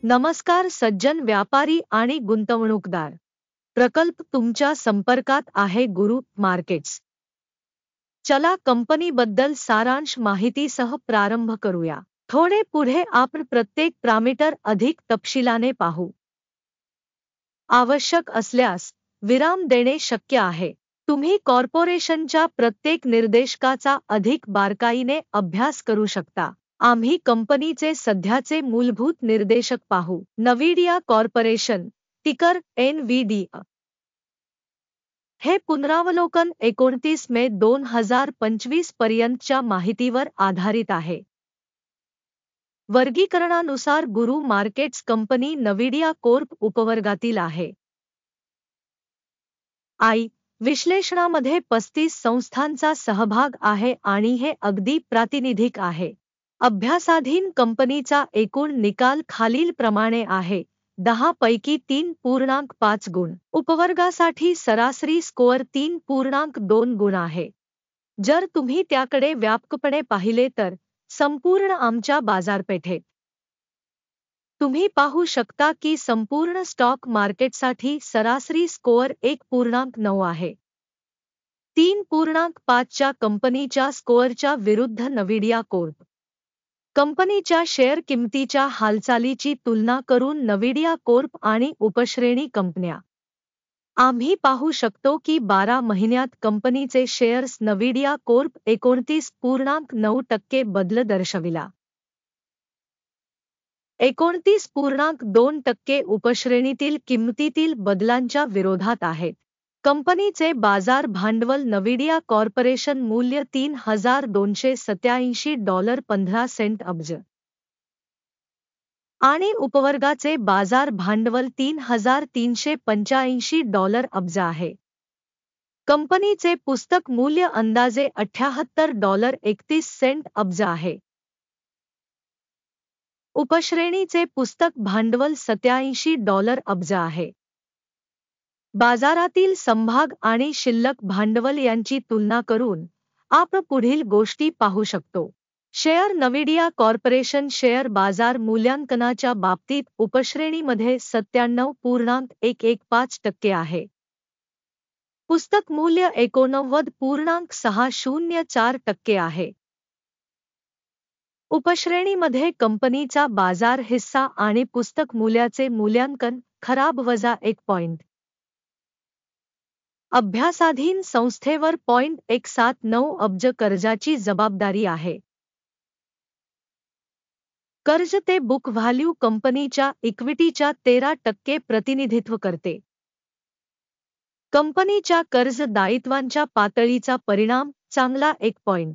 नमस्कार सज्जन व्यापारी आणि गुंतवणूकदार. प्रकल्प तुमच्या संपर्कात आहे गुरु मार्केट्स. चला कंपनीबद्दल सारांश माहितीसह प्रारंभ करूया. थोडे पुढे आपण प्रत्येक पॅरामीटर अधिक तपशिलाने पाहू. आवश्यक असल्यास विराम देणे शक्य आहे. तुम्ही कॉर्पोरेशनच्या प्रत्येक निर्देशकाचा अधिक बारकाईने अभ्यास करू शकता. आम्ही कंपनीचे सध्याचे मूलभूत निर्देशक पाहू. नविडिया कॉर्पोरेशन, तिकर NVIDIA. हे पुनरावलोकन 29 मे 2025 पर्यंतच्या माहितीवर आधारित आहे. वर्गीकरणानुसार गुरु मार्केट्स कंपनी नविडिया कॉर्प उपवर्गातील आहे. विश्लेषणामध्ये 35 संस्थांचा सहभाग आहे आणि हे अगदी प्रातिनिधिक आहे. अभ्यासाधीन कंपनीचा एकूण निकाल खालीलप्रमाणे आहे: 10 पैकी 3.5 गुण. उपवर्गासाठी सरासरी स्कोअर 3.2 गुण आहे. जर तुम्ही त्याकडे व्यापकपणे पाहिले तर संपूर्ण आमच्या बाजारपेठेत तुम्ही पाहू शकता की संपूर्ण स्टॉक मार्केटसाठी सरासरी स्कोअर 1.9 आहे. 3.5 च्या कंपनीच्या स्कोअरच्या विरुद्ध नविडिया कॉर्प कंपनीच्या शेअर किमतीच्या हालचालीची तुलना करून नविडिया कॉर्प आणि उपश्रेणी कंपन्या. आम्ही पाहू शकतो की 12 महिन्यात कंपनीचे शेअर्स नविडिया कॉर्प 29.9% बदल दर्शविला. 29.2% उपश्रेणीतील किंमतीतील बदलांच्या विरोधात आहेत. कंपनीचे बाजार भांडवल नविडिया कॉर्पोरेशन मूल्य $3,287.15 अब्ज आणि उपवर्गाचे बाजार भांडवल $3,385 अब्ज आहे. कंपनीचे पुस्तक मूल्य अंदाजे $78.31 अब्ज आहे. उपश्रेणीचे पुस्तक भांडवल $87 अब्ज आहे. बाजारातील समभाग आणि शिल्लक भांडवल यांची तुलना करून आपण पुढील गोष्टी पाहू शकतो. शेअर नविडिया कॉर्पोरेशन शेअर बाजार मूल्यांकनाच्या बाबतीत उपश्रेणीमध्ये 97.115% आहे. पुस्तक मूल्य 89.604% आहे. उपश्रेणीमध्ये कंपनीचा बाजार हिस्सा आणि पुस्तक मूल्याचे मूल्यांकन खराब वजा 1 पॉइंट. अभ्यासाधीन संस्थेवर $179 अब्ज कर्जाची जबाबदारी आहे. कर्ज ते बुक व्हॅल्यू कंपनीच्या इक्विटीच्या 13% प्रतिनिधित्व करते. कंपनीच्या कर्ज दायित्वांच्या पातळीचा परिणाम चांगला 1 पॉइंट.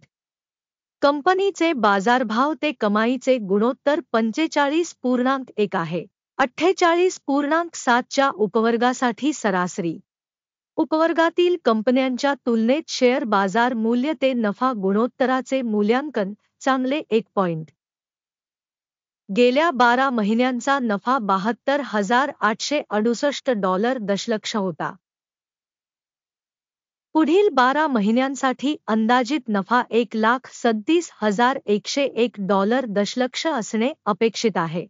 कंपनीचे बाजारभाव ते कमाईचे गुणोत्तर 45.1 आहे. 48.7 च्या उपवर्गासाठी सरासरी. उपवर्गातील कंपन्यांच्या तुलनेत शेअर बाजार मूल्य ते नफा गुणोत्तराचे मूल्यांकन चांगले 1 पॉइंट. गेल्या 12 महिन्यांचा नफा $72,868 दशलक्ष होता. पुढील 12 महिन्यांसाठी अंदाजित नफा $1,37,101 दशलक्ष असणे अपेक्षित आहे.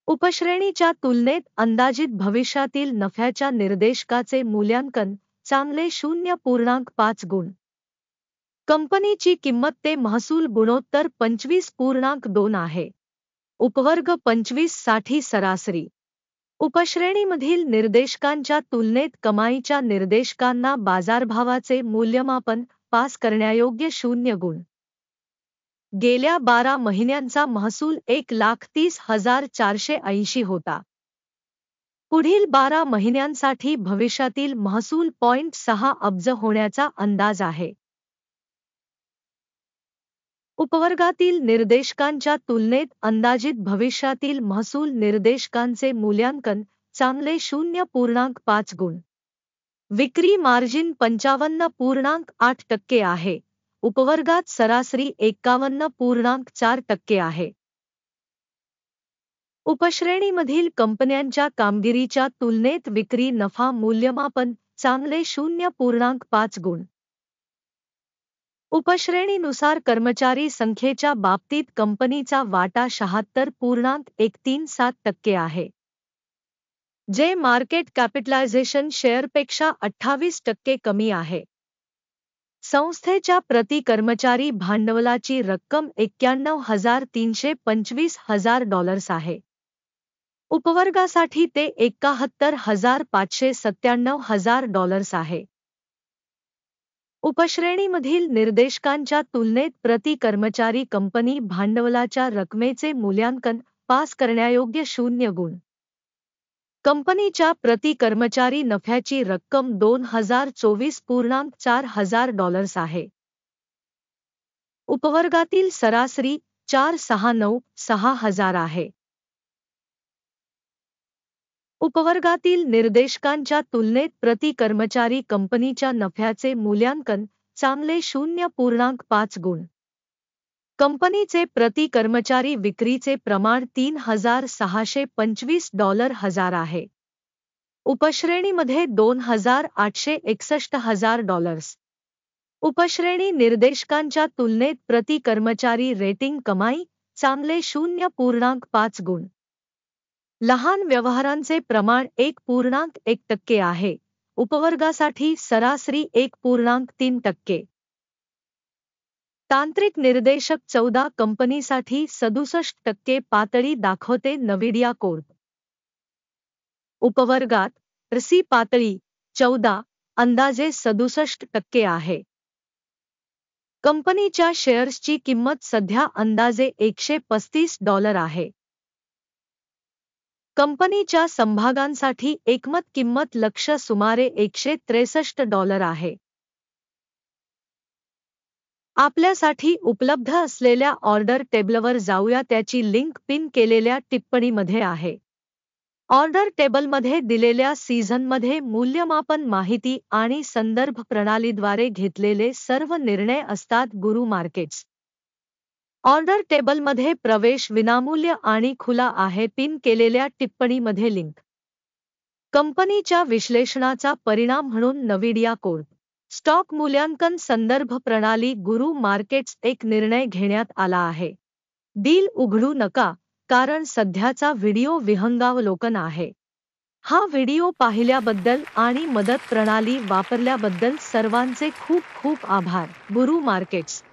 उपश्रेणीच्या तुलनेत अंदाजित भविष्यातील नफ्याच्या निर्देशकाचे मूल्यांकन चांगले 0.5 गुण. कंपनीची किंमत ते महसूल गुणोत्तर 25.2 आहे. उपवर्ग 25 साठी सरासरी. उपश्रेणीमधील निर्देशकांच्या तुलनेत कमाईच्या निर्देशकांना बाजारभावाचे मूल्यमापन पास करण्यायोग्य 0 गुण. गेल्या 12 महिन्यांचा महसूल 1,30,480 होता. पुढील 12 महिन्यांसाठी भविष्यातील महसूल 0.6 अब्ज होण्याचा अंदाज आहे. उपवर्गातील निर्देशकांच्या तुलनेत अंदाजित भविष्यातील महसूल निर्देशकांचे मूल्यांकन चांगले 0.5 गुण. विक्री मार्जिन 55.8% आहे. उपवर्गात सरासरी 51.4% आहे. उपश्रेणीमधील कंपन्यांच्या कामगिरीच्या तुलनेत विक्री नफा मूल्यमापन चांगले 0.5 गुण. उपश्रेणीनुसार कर्मचारी संख्येच्या बाबतीत कंपनीचा वाटा 76.137% आहे, जे मार्केट कॅपिटलायझेशन शेअरपेक्षा 28% कमी आहे. संस्थेच्या प्रति कर्मचारी भांडवलाची रक्कम $91,325,000 आहे. उपवर्गासाठी ते $71,597,000 आहे. उपश्रेणीमधील निर्देशकांच्या तुलनेत प्रति कर्मचारी कंपनी भांडवलाच्या रकमेचे मूल्यांकन पास करण्यायोग्य 0 गुण. कंपनीच्या प्रति कर्मचारी नफ्याची रक्कम $2024.4 आहे. उपवर्गातील सरासरी 469,600 आहे. उपवर्गातील निर्देशकांच्या तुलनेत प्रति कर्मचारी कंपनीच्या नफ्याचे मूल्यांकन चांगले 0.5 गुण. कंपनीचे प्रति कर्मचारी विक्रीचे प्रमाण $3,625 आहे. उपश्रेणीमध्ये $2,861,000. उपश्रेणी निर्देशकांच्या तुलनेत प्रति कर्मचारी रेटिंग कमाई चांगले 0.5 गुण. लहान व्यवहारांचे प्रमाण 1.1% आहे. उपवर्गासाठी सरासरी 1.3%. तांत्रिक निर्देशक 14 कंपनीसाठी 67% पातळी दाखवते. नविडिया कॉर्प उपवर्गात RC पातळी 14 अंदाजे 67% आहे. कंपनीच्या शेअर्सची किंमत सध्या अंदाजे $135 आहे. कंपनीच्या समभागांसाठी एकमत किंमत लक्ष्य सुमारे $163 आहे. आपल्यासाठी उपलब्ध असलेल्या ऑर्डर टेबलवर जाऊया. त्याची लिंक पिन केलेल्या टिप्पणीमध्ये आहे. ऑर्डर टेबलमध्ये दिलेल्या सीझनमध्ये मूल्यमापन माहिती आणि संदर्भ प्रणालीद्वारे घेतलेले सर्व निर्णय असतात. गुरु मार्केट्स ऑर्डर टेबलमध्ये प्रवेश विनामूल्य आणि खुला आहे. पिन केलेल्या टिप्पणीमध्ये लिंक. कंपनीच्या विश्लेषणाचा परिणाम म्हणून नविडिया कॉर्प स्टॉक मूल्यांकन संदर्भ प्रणाली गुरु मार्केट्स एक निर्णय घेण्यात आला आहे. डील उघडू नका कारण सध्याचा व्हिडिओ विहंगावलोकन आहे. हा व्हिडिओ पाहिल्याबद्दल आणि मदत प्रणाली वापरल्याबद्दल सर्वांचे खूप खूप आभार. गुरु मार्केट्स